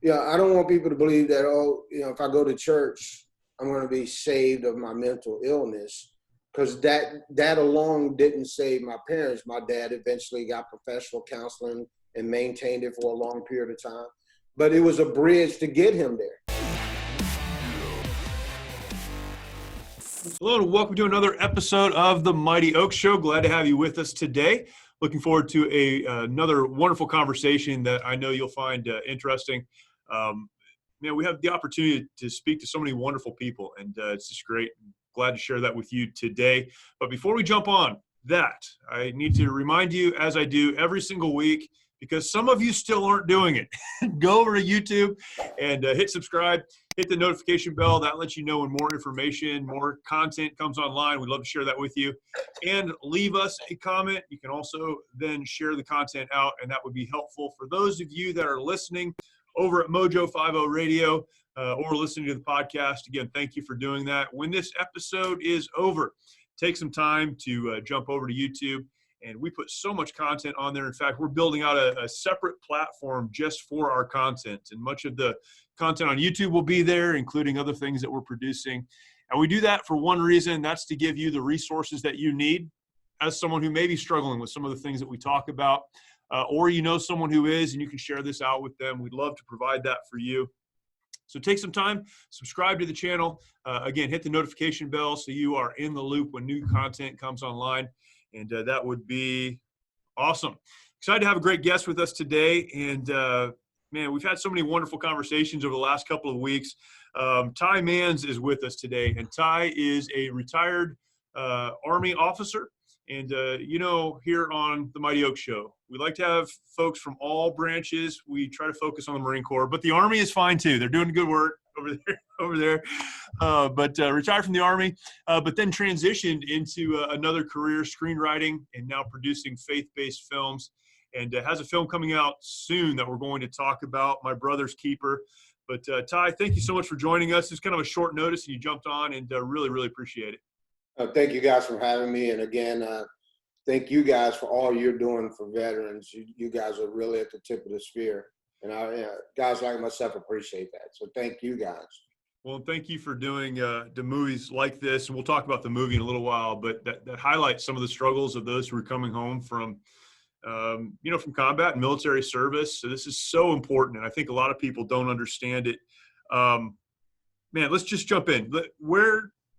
I don't want people to believe that, if I go to church, I'm going to be saved of my mental illness, because that alone didn't save my parents. My dad eventually got professional counseling and maintained it for a long period of time, but it was a bridge to get him there. Hello and welcome to another episode of the Mighty Oak Show. Glad to have you with us today. Looking forward to another wonderful conversation that I know you'll find interesting. We have the opportunity to speak to so many wonderful people, and it's just great. Glad to share that with you today. But before we jump on that, I need to remind you, as I do every single week, because some of you still aren't doing it, go over to YouTube and hit subscribe, hit the notification bell. That lets you know when more information, more content comes online. We'd love to share that with you. And leave us a comment. You can also then share the content out, and that would be helpful for those of you that are listening over at Mojo 50 Radio or listening to the podcast. Again, thank you for doing that. When this episode is over, take some time to jump over to YouTube. And we put so much content on there. In fact, we're building out a separate platform just for our content. And much of the content on YouTube will be there, including other things that we're producing. And we do that for one reason. That's to give you the resources that you need as someone who may be struggling with some of the things that we talk about. Or you know someone who is, and you can share this out with them. We'd love to provide that for you. So take some time, subscribe to the channel. Again, hit the notification bell so you are in the loop when new content comes online. And that would be awesome. Excited to have a great guest with us today. And, man, we've had so many wonderful conversations over the last couple of weeks. Ty Mans is with us today. And Ty is a retired Army officer. And, here on the Mighty Oak Show, we like to have folks from all branches. We try to focus on the Marine Corps, but the Army is fine too. They're doing good work over there. But retired from the Army, but then transitioned into another career, screenwriting, and now producing faith-based films. And has a film coming out soon that we're going to talk about, My Brother's Keeper. But Ty, thank you so much for joining us. It's kind of a short notice, and you jumped on, and really, really appreciate it. Thank you guys for having me. And again, thank you guys for all you're doing for veterans. You guys are really at the tip of the spear. And guys like myself appreciate that. So thank you guys. Well, thank you for doing the movies like this. And we'll talk about the movie in a little while, but that highlights some of the struggles of those who are coming home from combat and military service. So this is so important. And I think a lot of people don't understand it. Let's just jump in.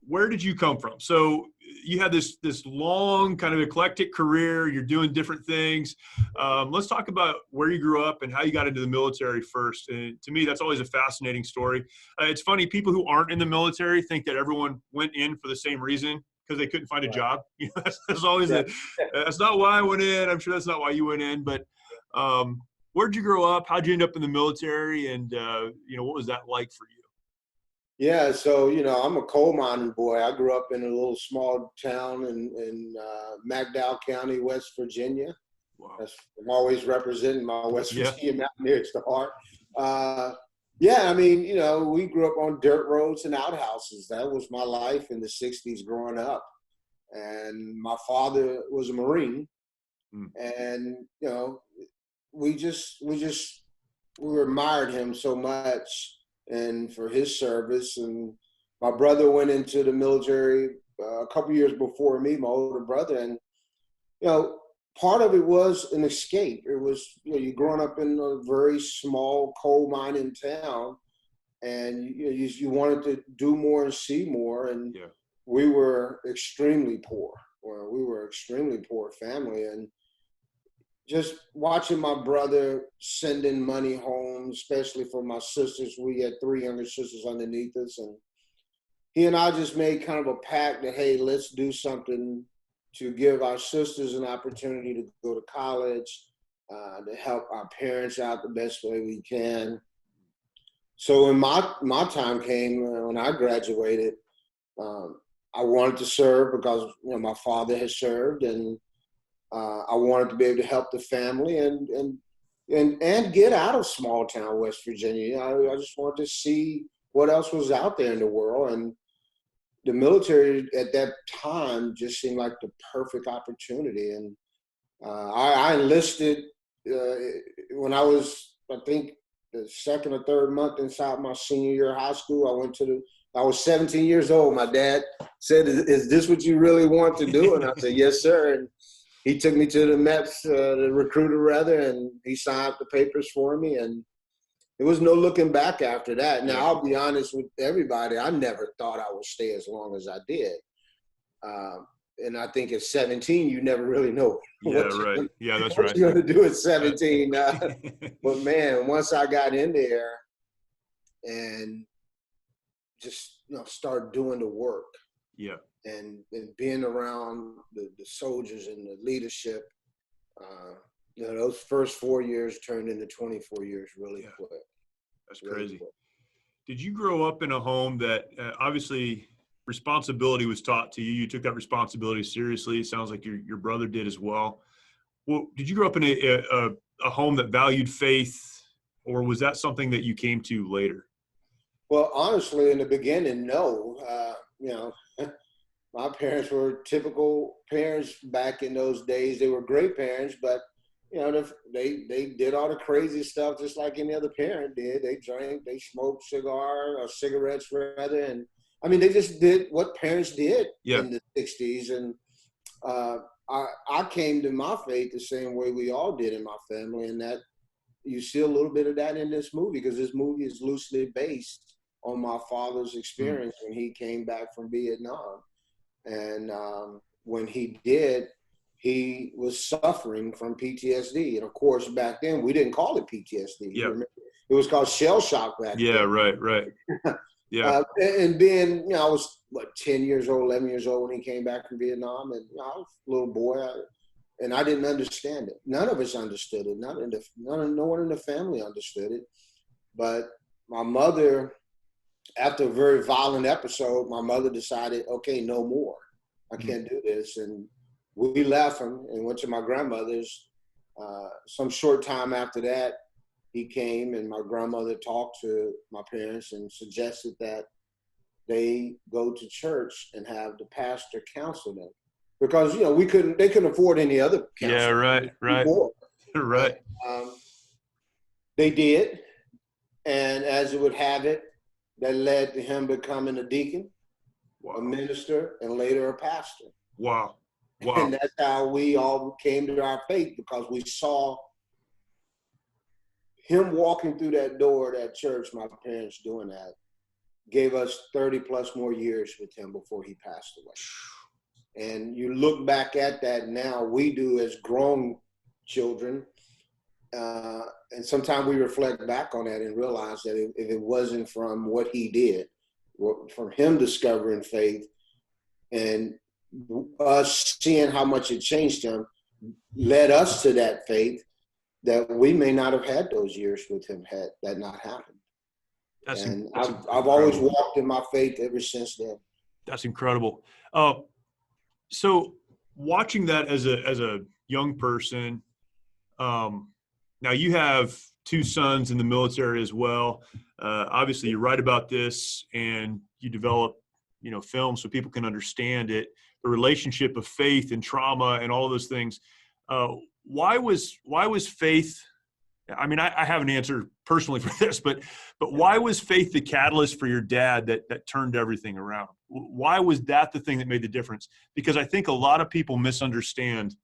Where did you come from? So you had this long kind of eclectic career. You're doing different things. Let's talk about where you grew up and how you got into the military first. And to me, that's always a fascinating story. It's funny, people who aren't in the military think that everyone went in for the same reason, because they couldn't find a job. That's always that's not why I went in. I'm sure that's not why you went in. But where'd you grow up? How'd you end up in the military? And what was that like for you? Yeah, so, I'm a coal mining boy. I grew up in a little small town in McDowell County, West Virginia. Wow. I'm always representing my West Virginia Mountaineers to heart. We grew up on dirt roads and outhouses. That was my life in the 60s growing up. And my father was a Marine. And, we admired him so much, and for his service. And my brother went into the military a couple years before me, my older brother. And, part of it was an escape. It was, you're growing up in a very small coal mining town, and you wanted to do more and see more. And we were extremely poor. We were extremely poor family. And just watching my brother sending money home, especially for my sisters. We had 3 younger sisters underneath us. And he and I just made kind of a pact that, hey, let's do something to give our sisters an opportunity to go to college, to help our parents out the best way we can. So when my time came, when I graduated, I wanted to serve because my father had served, and I wanted to be able to help the family and get out of small town West Virginia. I just wanted to see what else was out there in the world. And the military at that time just seemed like the perfect opportunity. And I enlisted when I was, I think, the second or third month inside my senior year of high school, I was 17 years old. My dad said, is this what you really want to do? And I said, yes, sir. And he took me to the MEPS, the recruiter rather, and he signed the papers for me. And there was no looking back after that. Now, I'll be honest with everybody. I never thought I would stay as long as I did. And I think at 17, you never really know That's right. what you're going to do at 17. But man, once I got in there and just start doing the work, and being around the soldiers and the leadership, those first 4 years turned into 24 years really quick. That's crazy. Quick. Did you grow up in a home that obviously responsibility was taught to you? You took that responsibility seriously. It sounds like your brother did as well. Well, did you grow up in a home that valued faith, or was that something that you came to later? Well, honestly, in the beginning, no. My parents were typical parents back in those days. They were great parents, but they did all the crazy stuff just like any other parent did. They drank, they smoked cigarettes rather, and I mean, they just did what parents did in the 60s. And I came to my faith the same way we all did in my family, and that you see a little bit of that in this movie, because this movie is loosely based on my father's experience when he came back from Vietnam. And when he did, he was suffering from PTSD. And of course, back then, we didn't call it PTSD. It was called shell shock back then. Right. Yeah. And being, I was 10 years old, 11 years old when he came back from Vietnam. And I was a little boy, and I didn't understand it. None of us understood it. No one in the family understood it. But my mother, after a very violent episode, my mother decided, okay, no more. I can't do this. And we left him and went to my grandmother's. Some short time after that, he came, and my grandmother talked to my parents and suggested that they go to church and have the pastor counsel them, because they couldn't afford any other counselor. Right. They did, and as it would have it, that led to him becoming a deacon, a minister, and later a pastor. Wow. And that's how we all came to our faith, because we saw him walking through that door of that church, my parents doing that, gave us 30 plus more years with him before he passed away. And you look back at that now, we do as grown children, and sometimes we reflect back on that and realize that if it wasn't from what he did, from him discovering faith and us seeing how much it changed him, led us to that faith, that we may not have had those years with him had that not happened. I've always walked in my faith ever since then. That's incredible. So watching that as a young person, now you have two sons in the military as well. Obviously you write about this and you develop, film so people can understand it, the relationship of faith and trauma and all of those things. Why was faith? I mean, I have an answer personally for this, but why was faith the catalyst for your dad that turned everything around? Why was that the thing that made the difference? Because I think a lot of people misunderstand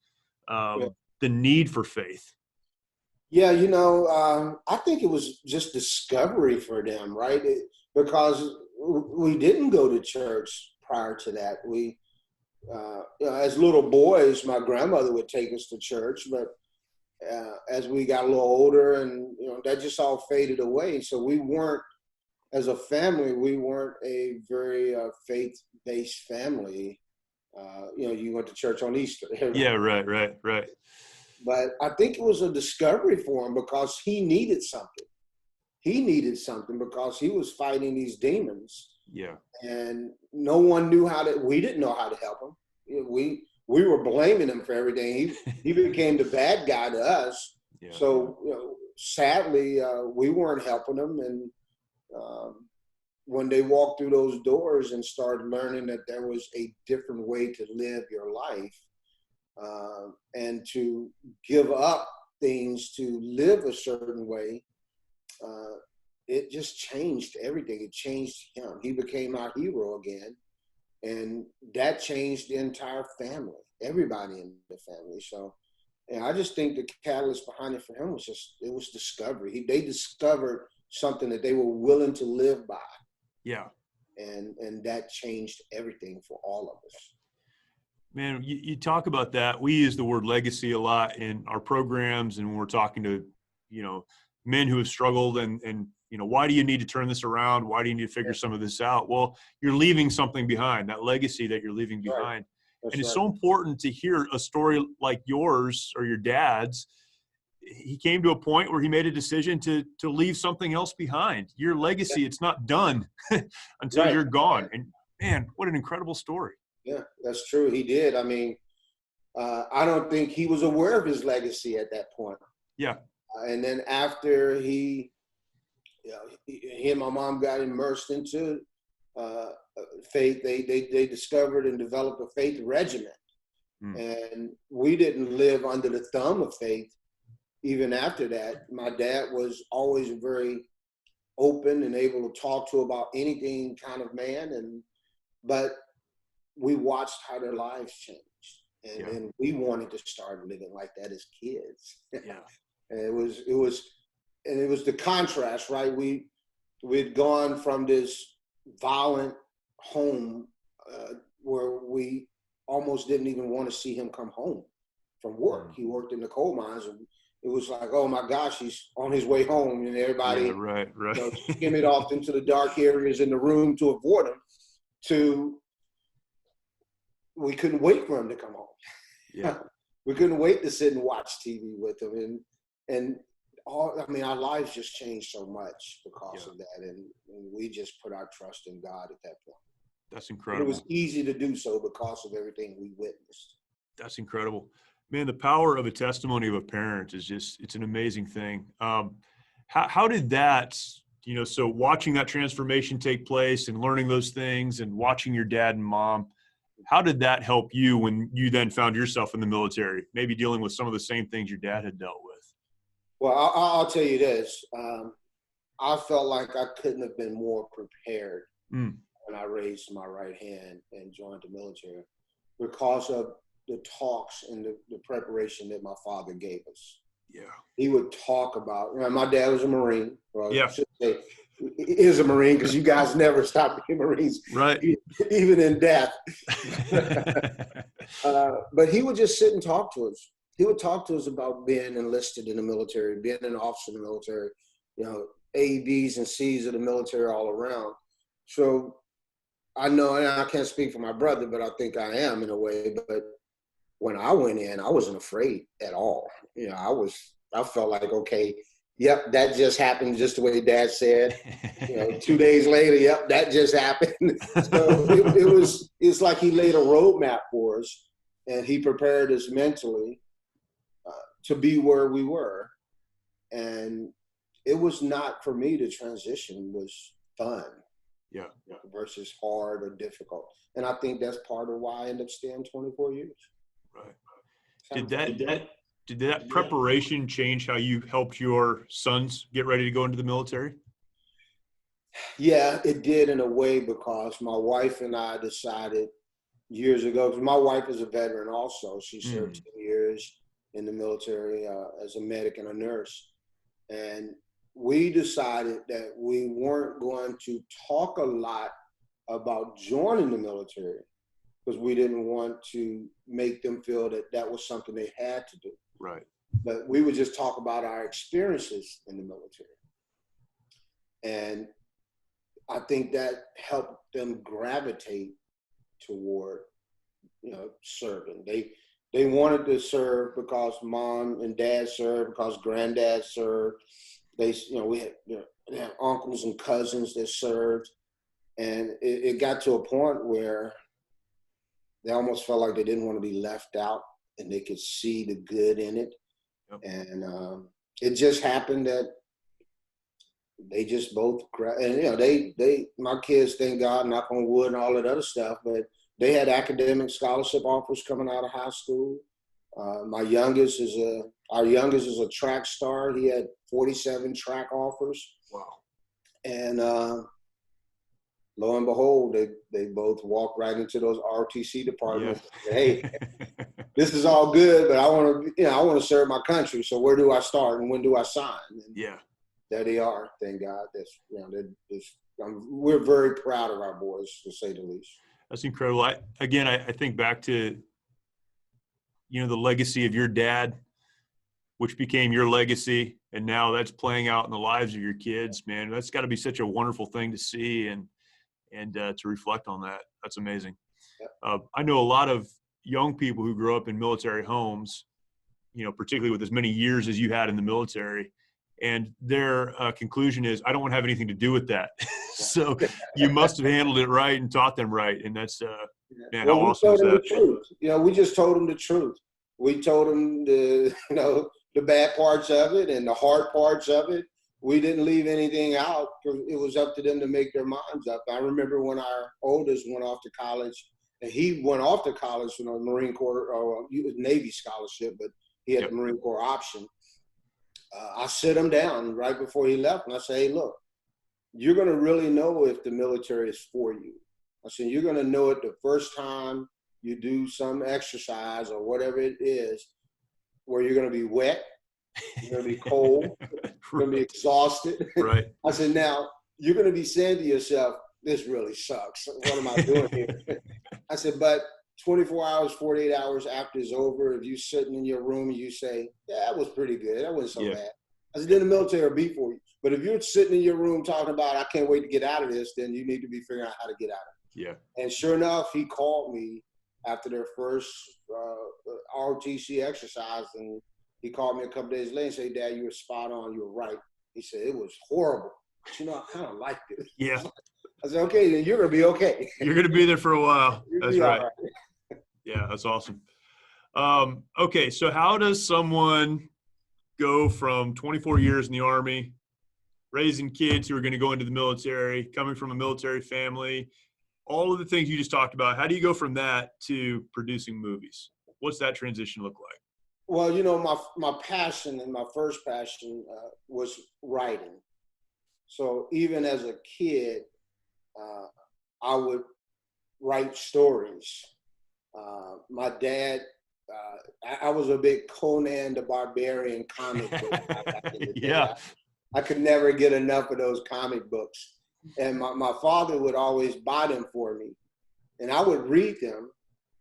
the need for faith. Yeah, I think it was just discovery for them, right? Because we didn't go to church prior to that. We, as little boys, my grandmother would take us to church, but as we got a little older, and that just all faded away. So we weren't, as a family, we weren't a very faith-based family. You went to church on Easter. Yeah, right. But I think it was a discovery for him, because he needed something. He needed something because he was fighting these demons. Yeah. And no one knew we didn't know how to help him. We were blaming him for everything. He became the bad guy to us. Yeah. So, sadly, we weren't helping him. And when they walked through those doors and started learning that there was a different way to live your life, and to give up things to live a certain way, it just changed everything. It changed him. He became our hero again. And that changed the entire family, everybody in the family. So, and I just think the catalyst behind it for him was it was discovery. They discovered something that they were willing to live by. Yeah. And that changed everything for all of us. Man, you talk about that. We use the word legacy a lot in our programs, and when we're talking to, men who have struggled and why do you need to turn this around? Why do you need to figure some of this out? Well, you're leaving something behind, that legacy that you're leaving behind. That's and it's right. so important to hear a story like yours or your dad's. He came to a point where he made a decision to leave something else behind. Your legacy, it's not done until you're gone. And man, what an incredible story. Yeah, that's true. He did. I mean, I don't think he was aware of his legacy at that point. Yeah. And then after he and my mom got immersed into faith, they discovered and developed a faith regimen. And we didn't live under the thumb of faith. Even after that, my dad was always very open and able to talk to about anything kind of man. But we watched how their lives changed. And we wanted to start living like that as kids. Yeah. And it was the contrast, right? We'd gone from this violent home where we almost didn't even want to see him come home from work. He worked in the coal mines, and it was like, oh my gosh, he's on his way home, and everybody skimmed off into the dark areas in the room to avoid him. To we couldn't wait for him to come home. Yeah, we couldn't wait to sit and watch TV with him, and our lives just changed so much because of that, and we just put our trust in God at that point. That's incredible. And it was easy to do so because of everything we witnessed. That's incredible. Man, the power of a testimony of a parent is it's an amazing thing. How did that, so watching that transformation take place and learning those things and watching your dad and mom, how did that help you when you then found yourself in the military, maybe dealing with some of the same things your dad had dealt with? Well, I'll tell you this. I felt like I couldn't have been more prepared when I raised my right hand and joined the military because of the talks and the preparation that my father gave us. Yeah. He would talk about, my dad was a Marine. Well, yeah. I should say, he is a Marine because you guys never stop being Marines. Right. Even in death. But he would just sit and talk to us. He would talk to us about being enlisted in the military, being an officer in the military, A, B's, and C's of the military all around. So I know, and I can't speak for my brother, but I think I am in a way. But when I went in, I wasn't afraid at all. I felt like, okay, yep, that just happened just the way Dad said. 2 days later, yep, that just happened. So it's like he laid a roadmap for us, and he prepared us mentally to be where we were. And it was not, for me, the transition was fun. Yeah. Versus hard or difficult. And I think that's part of why I ended up staying 24 years. Right. Did that preparation change how you helped your sons get ready to go into the military? Yeah, it did in a way, because my wife and I decided years ago, because my wife is a veteran also. She served 10 years in the military as a medic and a nurse. And we decided that we weren't going to talk a lot about joining the military because we didn't want to make them feel that that was something they had to do. Right. But we would just talk about our experiences in the military. And I think that helped them gravitate toward, serving. They wanted to serve because mom and dad served, because granddad served. We had uncles and cousins that served, and it got to a point where they almost felt like they didn't want to be left out, and they could see the good in it. Yep. And it just happened that they just both, and my kids, thank God, knock on wood and all that other stuff, but they had academic scholarship offers coming out of high school. My youngest is Our youngest is a track star. He had 47 track offers. Wow. And lo and behold, they both walked right into those ROTC departments. Yeah. Hey, this is all good, but I want to serve my country. So where do I start and when do I sign? And Yeah. there they are. Thank God. We're very proud of our boys, to say the least. That's incredible. I think back to, the legacy of your dad, which became your legacy, and now that's playing out in the lives of your kids, man. That's got to be such a wonderful thing to see and to reflect on that. That's amazing. Yeah. I know a lot of young people who grow up in military homes, particularly with as many years as you had in the military, and their conclusion is, I don't want to have anything to do with that. So you must have handled it right and taught them right. And that's, man, how awesome is that? The truth. We just told them the truth. We told them the bad parts of it and the hard parts of it. We didn't leave anything out because it was up to them to make their minds up. I remember when our oldest went off to college, and he went off to college with a Marine Corps or Navy scholarship, but he had the Marine Corps option. I sit him down right before he left, and I say, hey, look, you're going to really know if the military is for you. I said, you're going to know it the first time you do some exercise or whatever it is, where you're going to be wet, you're going to be cold, you're going to be exhausted. Right. I said, now, you're going to be saying to yourself, this really sucks. What am I doing here? I said, but 24 hours, 48 hours after it's over, if you're sitting in your room and you say, yeah, that was pretty good, that wasn't so bad. I said, then the military will be for you. But if you're sitting in your room talking about, I can't wait to get out of this, then you need to be figuring out how to get out of it. Yeah. And sure enough, he called me after their first ROTC exercise, and he called me a couple days later and said, Dad, you were spot on, you were right. He said, it was horrible, but I kind of liked it. Yeah. I said, okay, then you're going to be okay. You're going to be there for a while. That's right. Right. Yeah, that's awesome. Okay, so how does someone go from 24 years in the Army, raising kids who are going to go into the military, coming from a military family, all of the things you just talked about, how do you go from that to producing movies? What's that transition look like? Well, my passion and my first passion was writing. So even as a kid, I would write stories. My dad, I was a big Conan the Barbarian comic book guy back in the day. Yeah. I could never get enough of those comic books. And my father would always buy them for me. And I would read them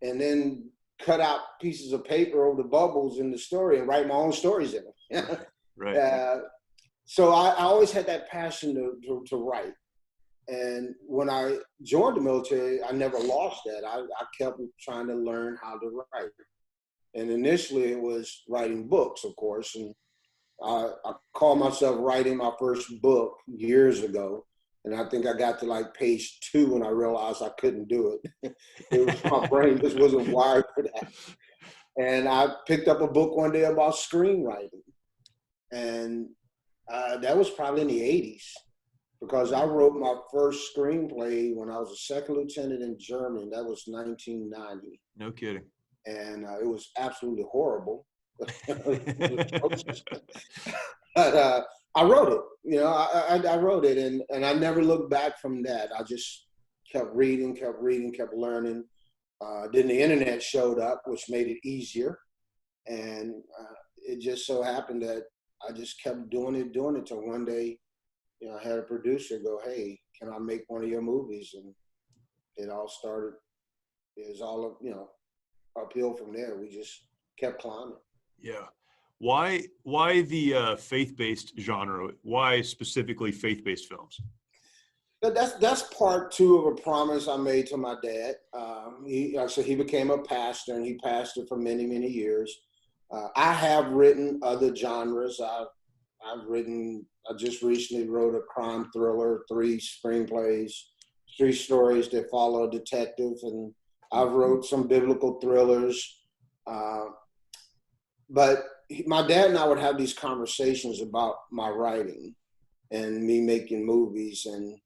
and then cut out pieces of paper over the bubbles in the story and write my own stories in them. Right. So I always had that passion to write. And when I joined the military, I never lost that. I kept trying to learn how to write. And initially it was writing books, of course. And I called myself writing my first book years ago. And I think I got to like page 2 when I realized I couldn't do it. My brain just wasn't wired for that. And I picked up a book one day about screenwriting. And that was probably in the 80s, because I wrote my first screenplay when I was a second lieutenant in Germany. That was 1990. No kidding. And it was absolutely horrible. But I wrote it, I wrote it, and I never looked back from that. I just kept reading, kept learning. Then the internet showed up, which made it easier. And it just so happened that I just kept doing it till one day, I had a producer go, hey, can I make one of your movies? And it all started, it was all, uphill from there. We just kept climbing. Yeah. Why the faith-based genre? Why specifically faith-based films? That's part 2 of a promise I made to my dad. He became a pastor, and he pastored for many, many years. I have written other genres. I just recently wrote a crime thriller, 3 screenplays, 3 stories that follow a detective, and I've wrote some biblical thrillers. But my dad and I would have these conversations about my writing and me making movies, and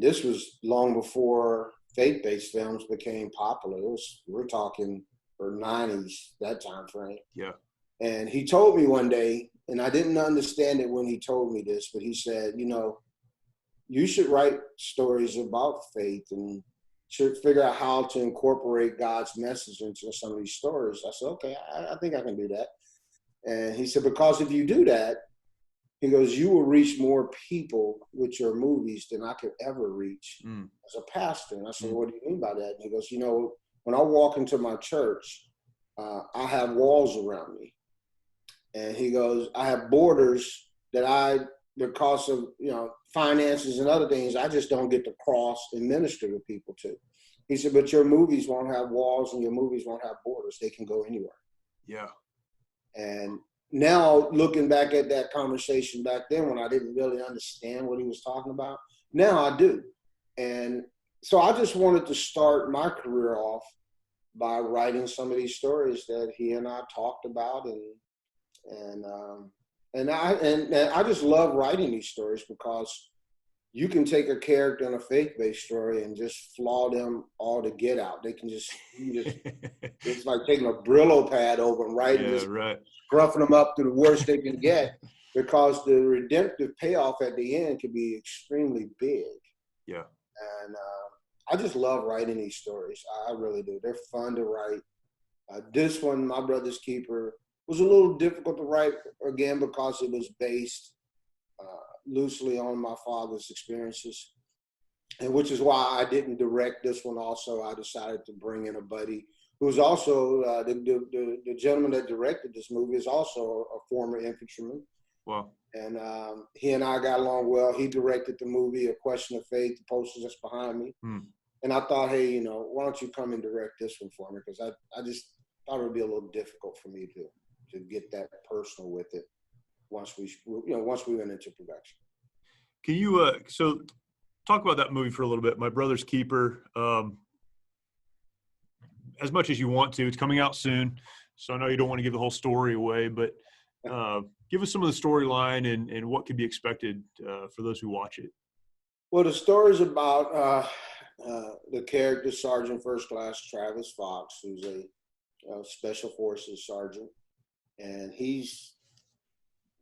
this was long before faith-based films became popular. We're talking for 90s, that time frame. Yeah. And he told me one day, and I didn't understand it when he told me this, but he said, you should write stories about faith and should figure out how to incorporate God's message into some of these stories. I said, okay, I think I can do that. And he said, because if you do that, he goes, you will reach more people with your movies than I could ever reach as a pastor. And I said, what do you mean by that? And he goes, when I walk into my church, I have walls around me. And he goes, I have borders that because of, finances and other things, I just don't get to cross and minister to people to. He said, but your movies won't have walls and your movies won't have borders. They can go anywhere. Yeah. And now looking back at that conversation back then when I didn't really understand what he was talking about, now I do. And so I just wanted to start my career off by writing some of these stories that he and I talked about, and I just love writing these stories because you can take a character in a faith-based story and just flaw them all to get out. They can it's like taking a Brillo pad over them, right? And just roughing them up to the worst they can get, because the redemptive payoff at the end can be extremely big. Yeah. And I just love writing these stories. I really do. They're fun to write. This one, My Brother's Keeper, was a little difficult to write, again, because it was based loosely on my father's experiences, and which is why I didn't direct this one. Also, I decided to bring in a buddy who's also the gentleman that directed this movie is also a former infantryman. Wow. And he and I got along well. He directed the movie A Question of Faith, the poster that's behind me. And I thought, hey, why don't you come and direct this one for me? Because I just thought it would be a little difficult for me to get that personal with it once we went into production. Can you so talk about that movie for a little bit? My Brother's Keeper. As much as you want to, it's coming out soon, so I know you don't want to give the whole story away, but give us some of the storyline and what could be expected for those who watch it. Well, the story's about the character Sergeant First Class Travis Fox, who's a Special Forces sergeant, and he's,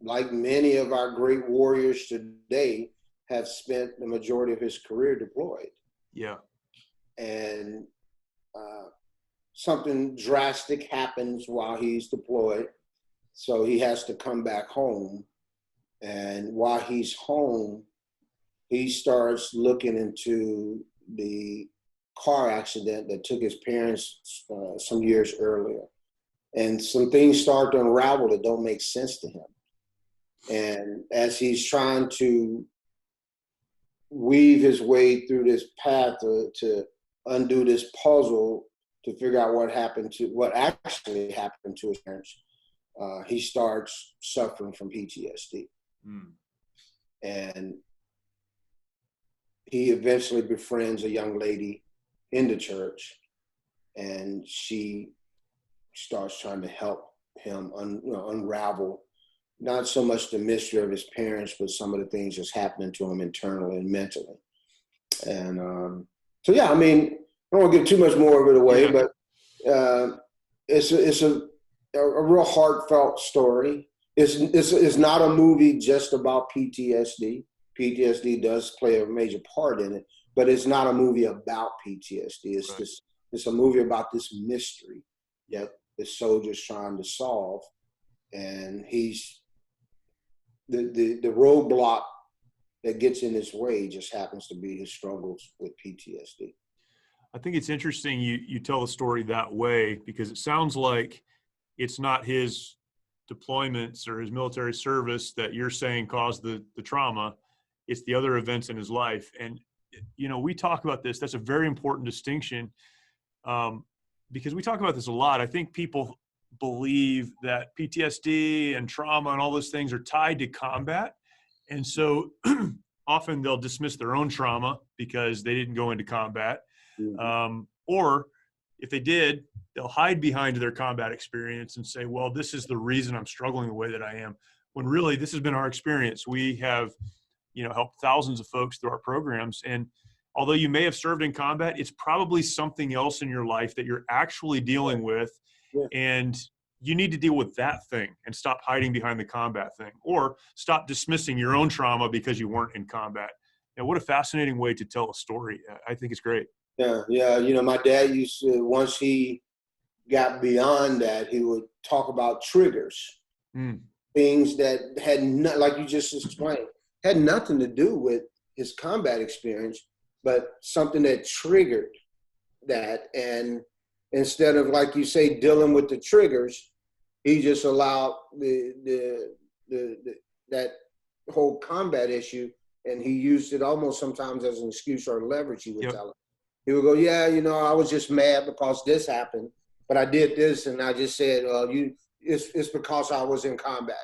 like many of our great warriors today, have spent the majority of his career deployed. Yeah. And something drastic happens while he's deployed, so he has to come back home. And while he's home, he starts looking into the car accident that took his parents some years earlier. And some things start to unravel that don't make sense to him. And as he's trying to weave his way through this path to undo this puzzle to figure out what actually happened to his parents, he starts suffering from PTSD. And he eventually befriends a young lady in the church, and she starts trying to help him unravel not so much the mystery of his parents, but some of the things that's happening to him internally and mentally. And so, yeah, I mean, I don't want to give too much more of it away, but it's a real heartfelt story. It's not a movie just about PTSD. PTSD does play a major part in it, but it's not a movie about PTSD. It's a movie about this mystery that the soldier's trying to solve, and he's the roadblock that gets in his way just happens to be his struggles with PTSD. I think it's interesting you tell the story that way, because it sounds like it's not his deployments or his military service that you're saying caused the trauma. It's the other events in his life. And, we talk about this. That's a very important distinction, because we talk about this a lot. I think people believe that PTSD and trauma and all those things are tied to combat. And so often they'll dismiss their own trauma because they didn't go into combat. Or if they did, they'll hide behind their combat experience and say, well, this is the reason I'm struggling the way that I am. When really this has been our experience. We have, helped thousands of folks through our programs. And although you may have served in combat, it's probably something else in your life that you're actually dealing with. Yeah. And you need to deal with that thing and stop hiding behind the combat thing, or stop dismissing your own trauma because you weren't in combat. And what a fascinating way to tell a story. I think it's great. Yeah, yeah. You know, my dad used to, once he got beyond that, he would talk about triggers, things that had not, like you just explained, had nothing to do with his combat experience, but something that triggered that. And instead of, like you say, dealing with the triggers, he just allowed that whole combat issue, and he used it almost sometimes as an excuse or leverage. He would tell him. He would go, yeah, you know, I was just mad because this happened, but I did this, and I just said, it's because I was in combat.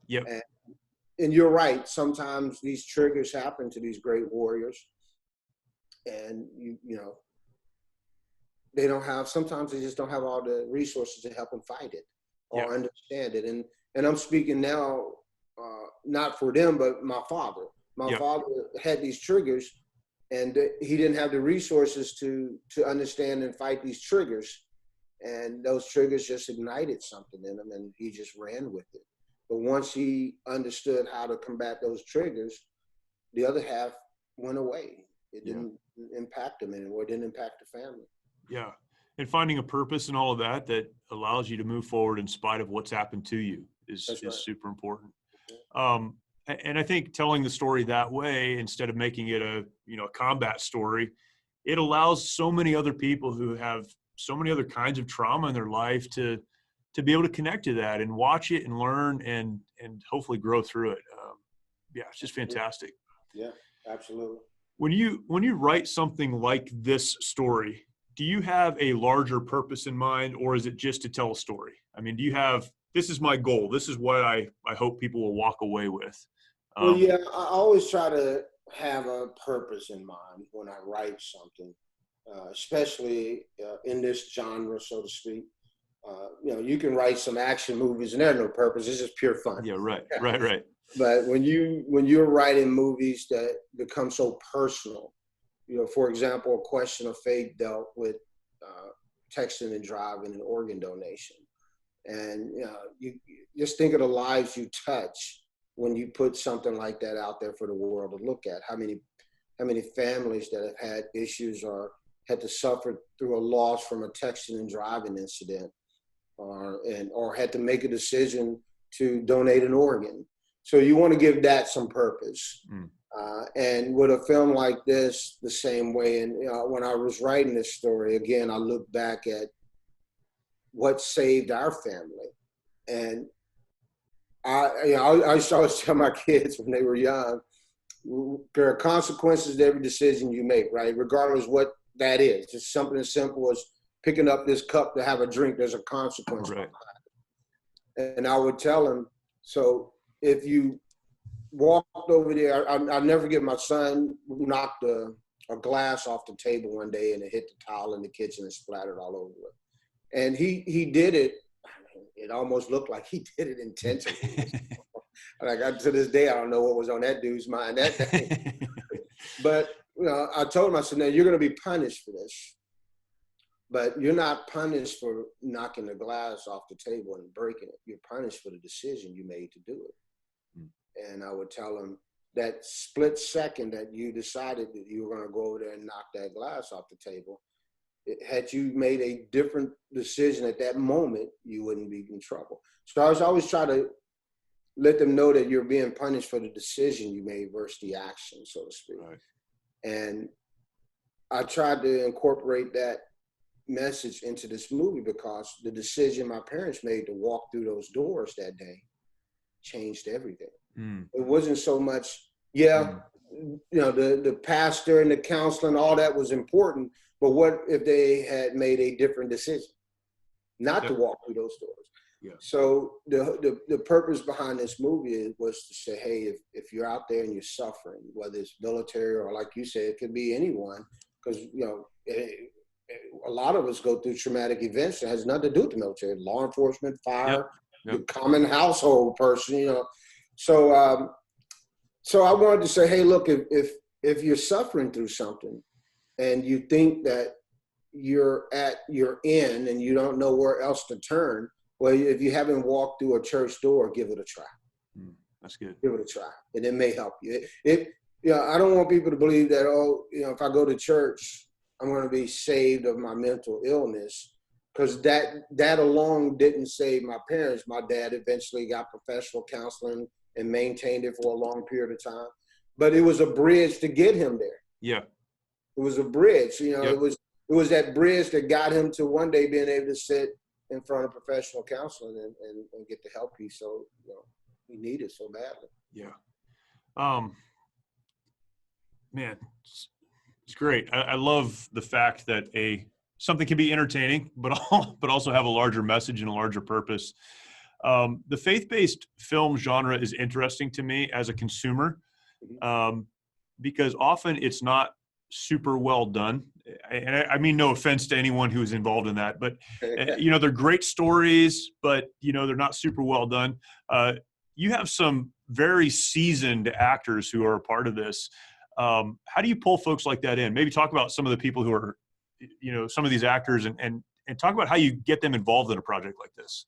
Yep. And you're right. Sometimes these triggers happen to these great warriors, and you know, they don't have. Sometimes they just don't have all the resources to help them fight it or understand it. And I'm speaking now, not for them, but my father. My father had these triggers, and he didn't have the resources to understand and fight these triggers. And those triggers just ignited something in him, and he just ran with it. But once he understood how to combat those triggers, the other half went away. It didn't impact him anymore. It didn't impact the family. Yeah. And finding a purpose and all of that allows you to move forward in spite of what's happened to you is super important. And I think telling the story that way, instead of making it a combat story, it allows so many other people who have so many other kinds of trauma in their life to be able to connect to that and watch it and learn and hopefully grow through it. It's just fantastic. Yeah, absolutely. When you write something like this story, do you have a larger purpose in mind, or is it just to tell a story? I mean, do you have, this is my goal, this is what I hope people will walk away with? Well, yeah, I always try to have a purpose in mind when I write something, especially in this genre, so to speak. You can write some action movies and there's no purpose. It's just pure fun. Yeah, right. But when you're writing movies that become so personal, for example, A Question of Faith dealt with texting and driving and organ donation. And you just think of the lives you touch when you put something like that out there for the world to look at. How many families that have had issues or had to suffer through a loss from a texting and driving incident, or had to make a decision to donate an organ. So you want to give that some purpose. And with a film like this, the same way. And when I was writing this story, again, I look back at what saved our family. And I always tell my kids when they were young, there are consequences to every decision you make, right? Regardless what that is. Just something as simple as picking up this cup to have a drink, there's a consequence. Right. And I would tell them, so if you walked over there, I'll never forget, my son knocked a glass off the table one day and it hit the towel in the kitchen and splattered all over it. And he did it. It almost looked like he did it intentionally. To this day, I don't know what was on that dude's mind that day. But I told him, I said, "Now you're going to be punished for this, but you're not punished for knocking the glass off the table and breaking it. You're punished for the decision you made to do it." And I would tell him that split second that you decided that you were going to go over there and knock that glass off the table, had you made a different decision at that moment, you wouldn't be in trouble. So I was always trying to let them know that you're being punished for the decision you made versus the action, so to speak. Right. And I tried to incorporate that message into this movie because the decision my parents made to walk through those doors that day changed everything. It wasn't so much, the pastor and the counseling, all that was important, but what if they had made a different decision not to walk through those doors? Yeah. So the purpose behind this movie was to say, hey, if you're out there and you're suffering, whether it's military or, like you said, it could be anyone, because a lot of us go through traumatic events that has nothing to do with the military, law enforcement, fire, the common household person, So I wanted to say, hey, look, if you're suffering through something and you think that you're at your end and you don't know where else to turn, well, if you haven't walked through a church door, give it a try. That's good. Give it a try, and it may help you. I don't want people to believe that, if I go to church, I'm going to be saved of my mental illness, because that alone didn't save my parents. My dad eventually got professional counseling and maintained it for a long period of time, but it was a bridge to get him there. Yeah. It was a bridge, Yep. It was that bridge that got him to one day being able to sit in front of professional counseling and get the help he needed so badly. Yeah. Man, it's great. I love the fact that something can be entertaining, but also have a larger message and a larger purpose. The faith-based film genre is interesting to me as a consumer, because often it's not super well done. And I mean, no offense to anyone who is involved in that, but they're great stories, but they're not super well done. You have some very seasoned actors who are a part of this. How do you pull folks like that in? Maybe talk about some of the people who are, some of these actors, and talk about how you get them involved in a project like this.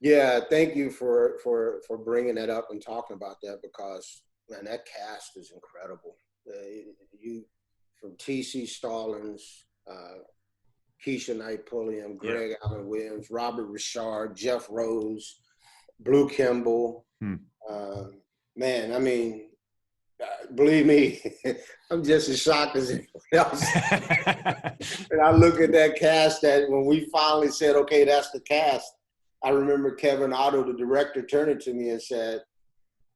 Yeah, thank you for bringing that up and talking about that, because man, that cast is incredible. From T.C. Stallings, Keisha Knight Pulliam, Greg Allen Williams, Robert Richard, Jeff Rose, Blue Kimball. Man, I mean, believe me, I'm just as shocked as anyone else. And I look at that cast, that when we finally said, okay, that's the cast, I remember Kevin Otto, the director, turning to me and said,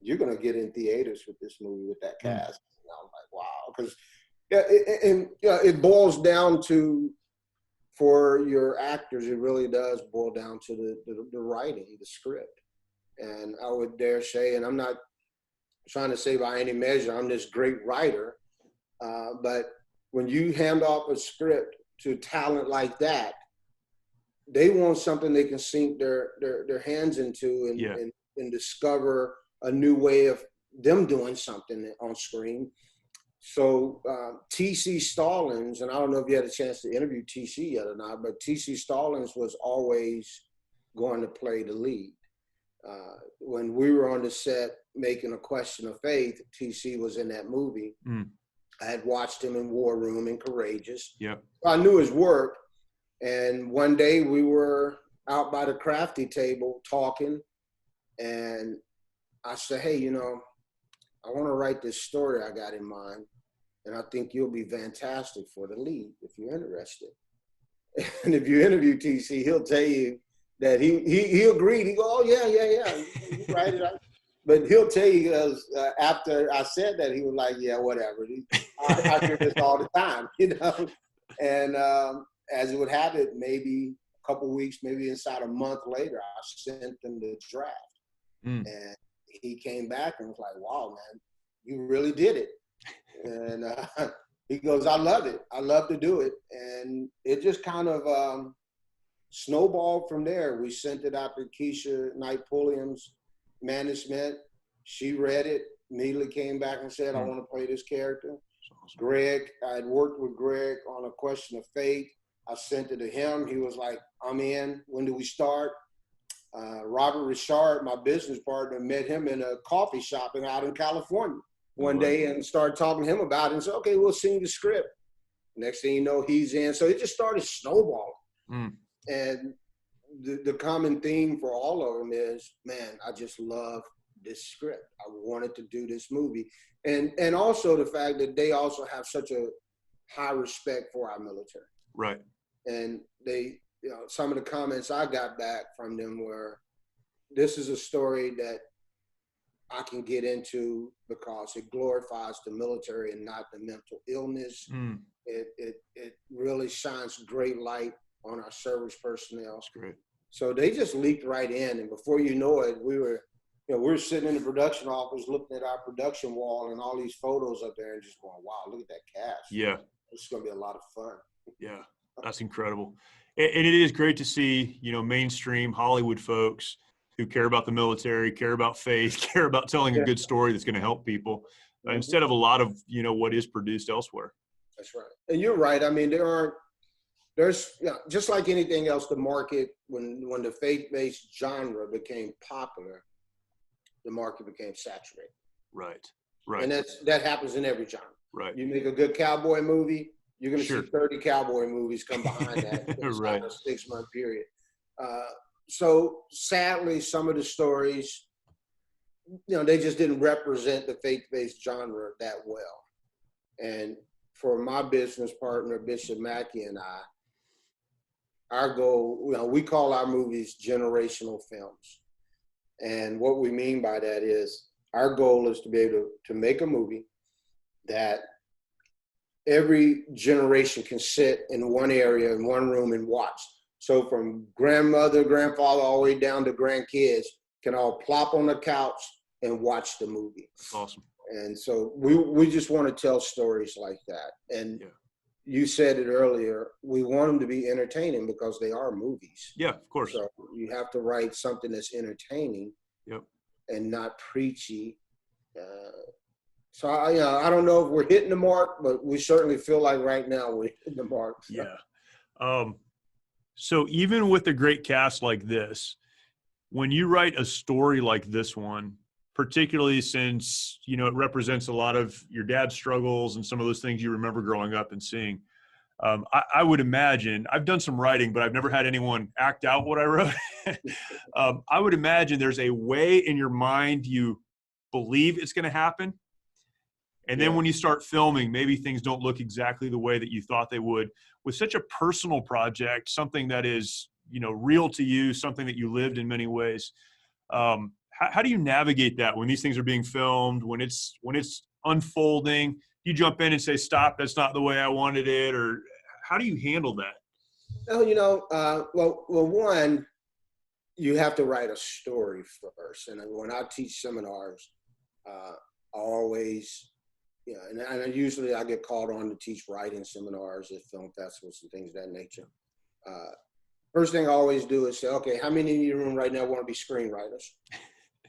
you're going to get in theaters with this movie with that cast. And I was like, wow. Because it boils down to, for your actors, it really does boil down to the writing, the script. And I would dare say, and I'm not trying to say by any measure I'm this great writer, but when you hand off a script to talent like that, they want something they can sink their hands into and discover a new way of them doing something on screen. So T.C. Stallings, and I don't know if you had a chance to interview T.C. yet or not, but T.C. Stallings was always going to play the lead. When we were on the set making A Question of Faith, T.C. was in that movie. I had watched him in War Room and Courageous. Yeah, I knew his work. And one day we were out by the crafty table talking, and I said, hey, I want to write this story I got in mind, and I think you'll be fantastic for the lead if you're interested. And if you interview TC, he'll tell you that he agreed. He go, oh, yeah, you write it out. But he'll tell you, after I said that, he was like, yeah, whatever. I hear this all the time, And as it would have it, maybe a couple of weeks, maybe inside a month later, I sent him the draft. And he came back and was like, wow, man, you really did it. And he goes, I love it. I love to do it. And it just kind of snowballed from there. We sent it out to Keisha Knight Pulliam's management. She read it, immediately came back and said, I want to play this character. Awesome. Greg, I had worked with Greg on A Question of Faith. I sent it to him. He was like, I'm in. When do we start? Robert Richard, my business partner, met him in a coffee shop out in California one day and started talking to him about it and said, okay, we'll send you the script. Next thing you know, he's in. So it just started snowballing. And the common theme for all of them is, man, I just love this script. I wanted to do this movie. And also the fact that they also have such a high respect for our military. Right. And they, some of the comments I got back from them were, this is a story that I can get into because it glorifies the military and not the mental illness. It really shines great light on our service personnel. That's great. So they just leaked right in, and before you know it, we were sitting in the production office looking at our production wall and all these photos up there and just going, wow, look at that cast. Yeah. It's going to be a lot of fun. Yeah, that's incredible. And it is great to see, mainstream Hollywood folks who care about the military, care about faith, care about telling a good story that's going to help people instead of a lot of, what is produced elsewhere. That's right. And you're right. I mean, there there's, just like anything else, the market, when the faith-based genre became popular, the market became saturated. Right. Right. And that happens in every genre. Right. You make a good cowboy movie, you're going to Sure. see 30 cowboy movies come behind that Right. inside a 6-month period. So sadly, some of the stories, they just didn't represent the faith-based genre that well. And for my business partner, Bishop Mackey, and I, our goal, we call our movies generational films. And what we mean by that is our goal is to be able to make a movie that every generation can sit in one area, in one room and watch. So from grandmother, grandfather, all the way down to grandkids can all plop on the couch and watch the movie. Awesome. And so we just want to tell stories like that. And you said it earlier, we want them to be entertaining because they are movies. Yeah, of course. So you have to write something that's entertaining and not preachy. So I don't know if we're hitting the mark, but we certainly feel like right now we're hitting the mark. So. Yeah. So even with a great cast like this, when you write a story like this one, particularly since, it represents a lot of your dad's struggles and some of those things you remember growing up and seeing, I would imagine, I've done some writing, but I've never had anyone act out what I wrote. I would imagine there's a way in your mind you believe it's going to happen. And then when you start filming, maybe things don't look exactly the way that you thought they would. With such a personal project, something that is, real to you, something that you lived in many ways. How do you navigate that when these things are being filmed, when it's unfolding? You jump in and say, stop, that's not the way I wanted it, or how do you handle that? Well, one, you have to write a story first. And when I teach seminars, I always, and usually I get called on to teach writing seminars at film festivals and things of that nature. First thing I always do is say, okay, how many in your room right now want to be screenwriters?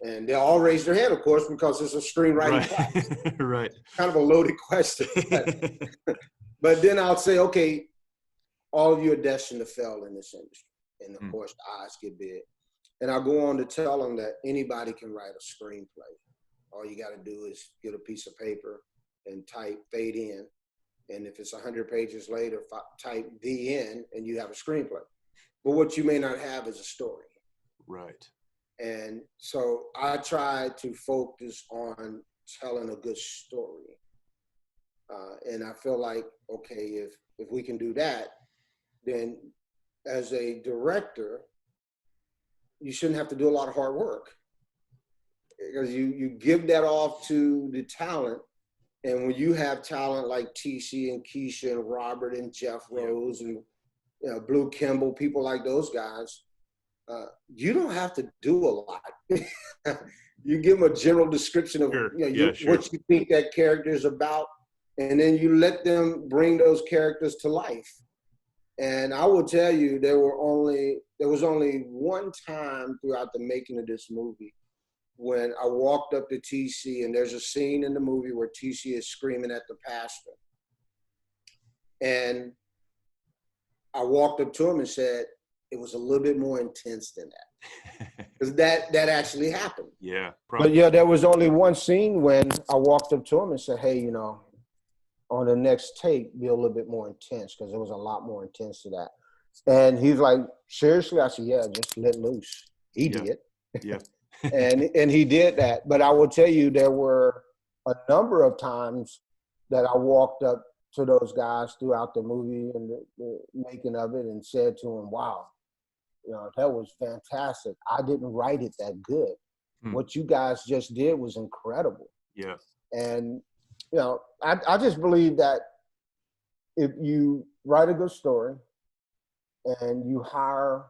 And they all raise their hand, of course, because it's a screenwriting class. Right. Kind of a loaded question. But then I'll say, okay, all of you are destined to fail in this industry. And of course, the odds get big. And I'll go on to tell them that anybody can write a screenplay. All you got to do is get a piece of paper and type fade in. And if it's 100 pages later, type the end and you have a screenplay. But what you may not have is a story. Right. And so I try to focus on telling a good story. And I feel like, okay, if we can do that, then as a director, you shouldn't have to do a lot of hard work. Because you give that off to the talent. And when you have talent like TC and Keisha and Robert and Jeff Rose and Blue Kimball, people like those guys, you don't have to do a lot. You give them a general description of what you think that character is about, and then you let them bring those characters to life. And I will tell you, there was only one time throughout the making of this movie when I walked up to TC, and there's a scene in the movie where TC is screaming at the pastor. And I walked up to him and said, it was a little bit more intense than that. Because that actually happened. Yeah. But there was only one scene when I walked up to him and said, hey, on the next take, be a little bit more intense, because there was a lot more intense to that. And he's like, seriously? I said, yeah, just let loose. He did. Yeah. and he did that. But I will tell you, there were a number of times that I walked up to those guys throughout the movie and the making of it and said to them, wow, that was fantastic. I didn't write it that good. What you guys just did was incredible. Yeah. And, I just believe that if you write a good story and you hire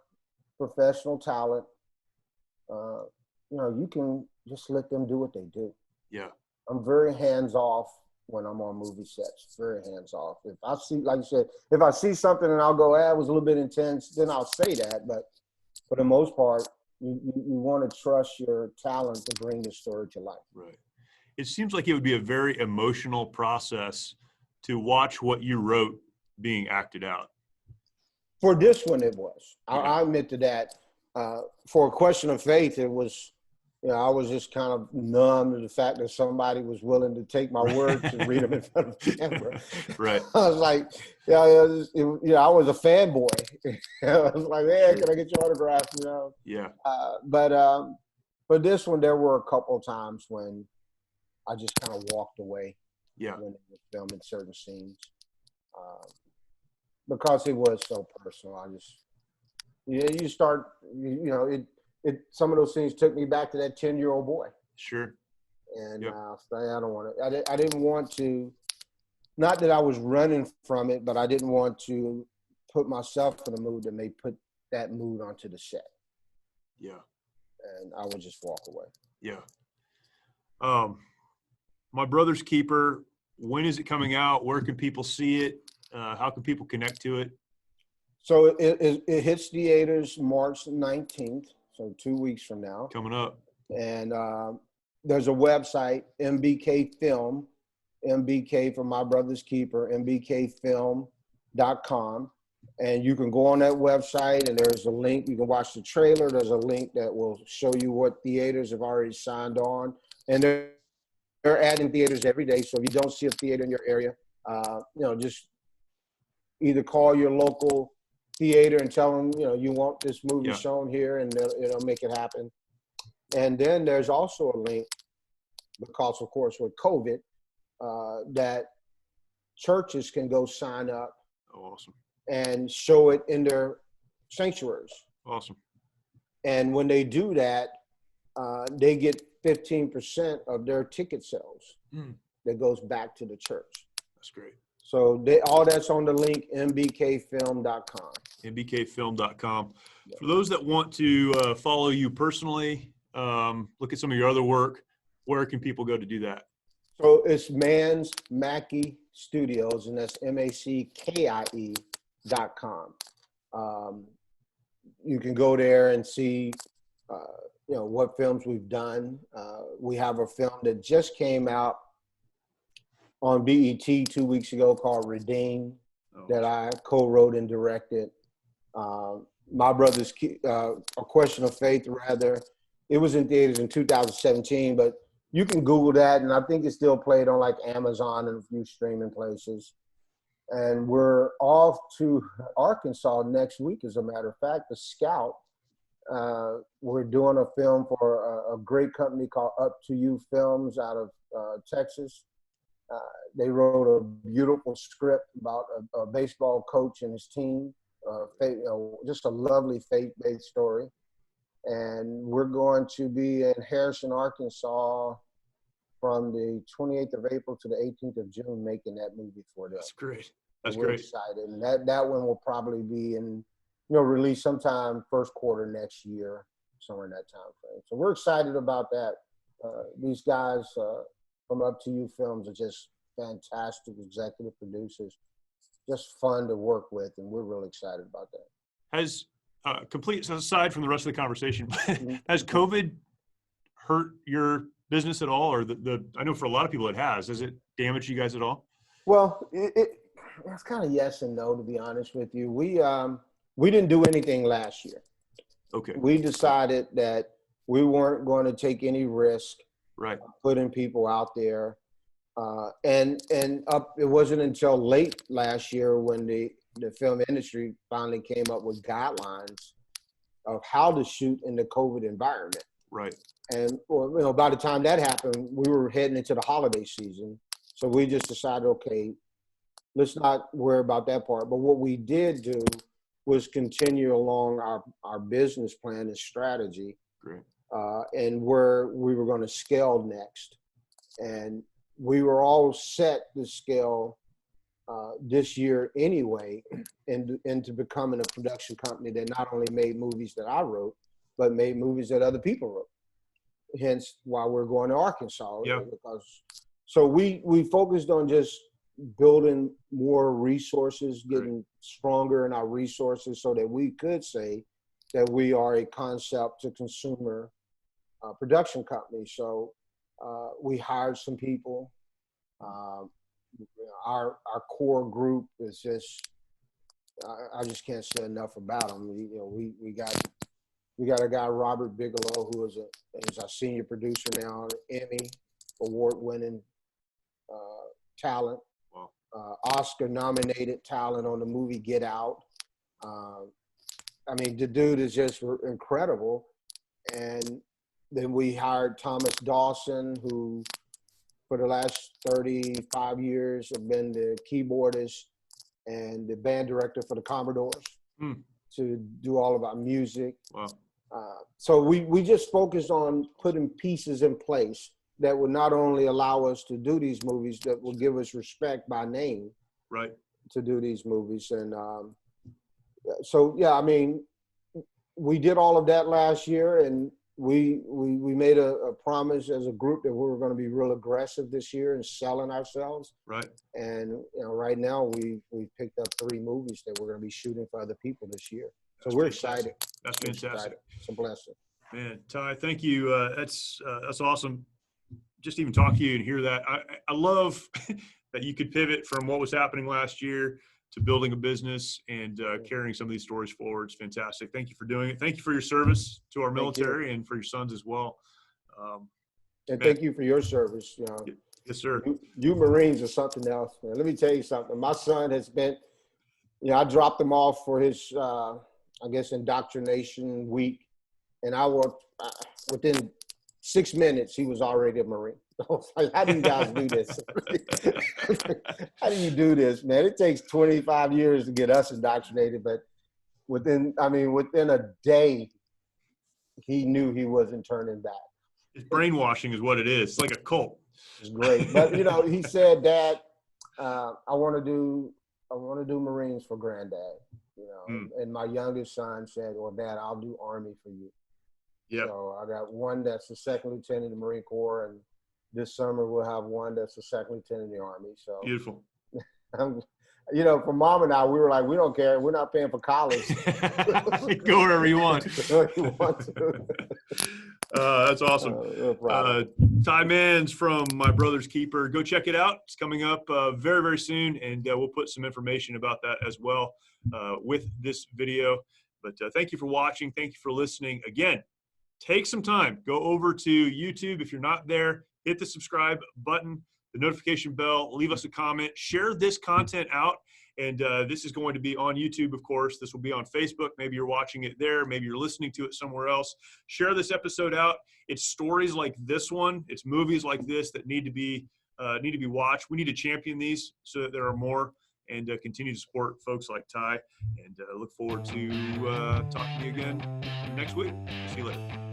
professional talent, you can just let them do what they do. Yeah. I'm very hands-off when I'm on movie sets, very hands-off. If I see, like you said, if I see something and I'll go, it was a little bit intense, then I'll say that. But for the most part, you want to trust your talent to bring the story to life. Right. It seems like it would be a very emotional process to watch what you wrote being acted out. For this one, it was. Yeah. I admit to that. For A Question of Faith, it was, I was just kind of numb to the fact that somebody was willing to take my words and read them in front of the camera. Right. I was like, I was a fanboy. I was like, hey, can I get your autograph? Yeah. But this one, there were a couple of times when I just kind of walked away. Yeah. When they were filming certain scenes, because it was so personal. You start, some of those scenes took me back to that 10-year-old boy. Sure. And I don't want to. I didn't want to. Not that I was running from it, but I didn't want to put myself in a mood that may put that mood onto the set. Yeah. And I would just walk away. Yeah. My Brother's Keeper. When is it coming out? Where can people see it? How can people connect to it? So it hits theaters March 19th, so 2 weeks from now. Coming up. And there's a website, mbkfilm, mbk for My Brother's Keeper, mbkfilm.com. And you can go on that website and there's a link. You can watch the trailer. There's a link that will show you what theaters have already signed on. And they're adding theaters every day. So if you don't see a theater in your area, just either call your local theater and tell them, you want this movie shown here, and they'll make it happen. And then there's also a link, because of course with COVID, that churches can go sign up. Oh, awesome. And show it in their sanctuaries. Awesome. And when they do that, they get 15% of their ticket sales that goes back to the church. That's great. So all that's on the link, mbkfilm.com. mbkfilm.com. For those that want to follow you personally, look at some of your other work, where can people go to do that? So it's Mans Mackey Studios, and that's MACKIE.com. You can go there and see, what films we've done. We have a film that just came out on BET 2 weeks ago called Redeem, that I co-wrote and directed. My Brother's A Question of Faith, rather. It was in theaters in 2017, but you can Google that, and I think it's still played on like Amazon and a few streaming places. And we're off to Arkansas next week, as a matter of fact, The Scout. We're doing a film for a great company called Up to You Films out of Texas. They wrote a beautiful script about a baseball coach and his team, just a lovely faith-based story. And we're going to be in Harrison, Arkansas from the 28th of April to the 18th of June, making that movie for them. That's great. That's we're great. Excited. And that one will probably be released sometime first quarter next year, somewhere in that time frame. So we're excited about that. These guys from Up to You Films are just fantastic executive producers, just fun to work with, and we're really excited about that. Has aside from the rest of the conversation, has COVID hurt your business at all, or I know for a lot of people it has. Has it damaged you guys at all? Well, it's kind of yes and no, to be honest with you. We didn't do anything last year. Okay. We decided that we weren't going to take any risk, right, putting people out there. It wasn't until late last year when the film industry finally came up with guidelines of how to shoot in the COVID environment. Right. And by the time that happened, we were heading into the holiday season. So we just decided, okay, let's not worry about that part. But what we did do was continue along our business plan and strategy. Great. And where we were going to scale next. And we were all set to scale this year anyway, into becoming a production company that not only made movies that I wrote, but made movies that other people wrote. Hence why we're going to Arkansas. Yeah. So we focused on just building more resources, getting stronger in our resources so that we could say that we are a concept to consumer production company. So we hired some people. Our core group is just I just can't say enough about him. We got a guy, Robert Bigelow, who is our senior producer now, Emmy award-winning talent, wow. Oscar-nominated talent on the movie Get Out. I mean, the dude is just incredible. And then we hired Thomas Dawson, who for the last 35 years have been the keyboardist and the band director for the Commodores to do all of our music. Wow. So we just focused on putting pieces in place that would not only allow us to do these movies, that will give us respect by name, right, to do these movies. And so, yeah, I mean, we did all of that last year, and we made a promise as a group that we were going to be real aggressive this year in selling ourselves. Right. And right now we picked up 3 movies that we're going to be shooting for other people this year. So That's we're fantastic. excited. That's fantastic. It's a blessing. Man, Ty, thank you. That's awesome. Just even talk to you and hear that. I love that you could pivot from what was happening last year to building a business and carrying some of these stories forward. It's fantastic. Thank you for doing it. Thank you for your service to our military and for your sons as well. And thank you for your service. You know, yes, sir. You Marines are something else, man. Let me tell you something. My son has been, I dropped him off for his, I guess, indoctrination week. And I worked within 6 minutes, he was already a Marine. I was like, how do you guys do this? How do you do this, man? It takes 25 years to get us indoctrinated, but within a day, he knew he wasn't turning back. It's brainwashing is what it is. It's like a cult. It's great. But, he said, Dad, I want to do Marines for Granddad, And my youngest son said, well, Dad, I'll do Army for you. Yeah. So I got one that's a second lieutenant in the Marine Corps, and this summer we'll have one that's a second lieutenant in the Army. So beautiful. For Mom and I, we were like, we don't care. We're not paying for college. Go wherever you want. Wherever you want to. That's awesome. Ty Mans from My Brother's Keeper. Go check it out. It's coming up very, very soon, and we'll put some information about that as well with this video. But thank you for watching. Thank you for listening. Again, take some time. Go over to YouTube. If you're not there, hit the subscribe button, the notification bell, leave us a comment, share this content out. And this is going to be on YouTube, of course. This will be on Facebook. Maybe you're watching it there. Maybe you're listening to it somewhere else. Share this episode out. It's stories like this one. It's movies like this that need to be watched. We need to champion these so that there are more, and continue to support folks like Ty. And look forward to talking to you again next week. See you later.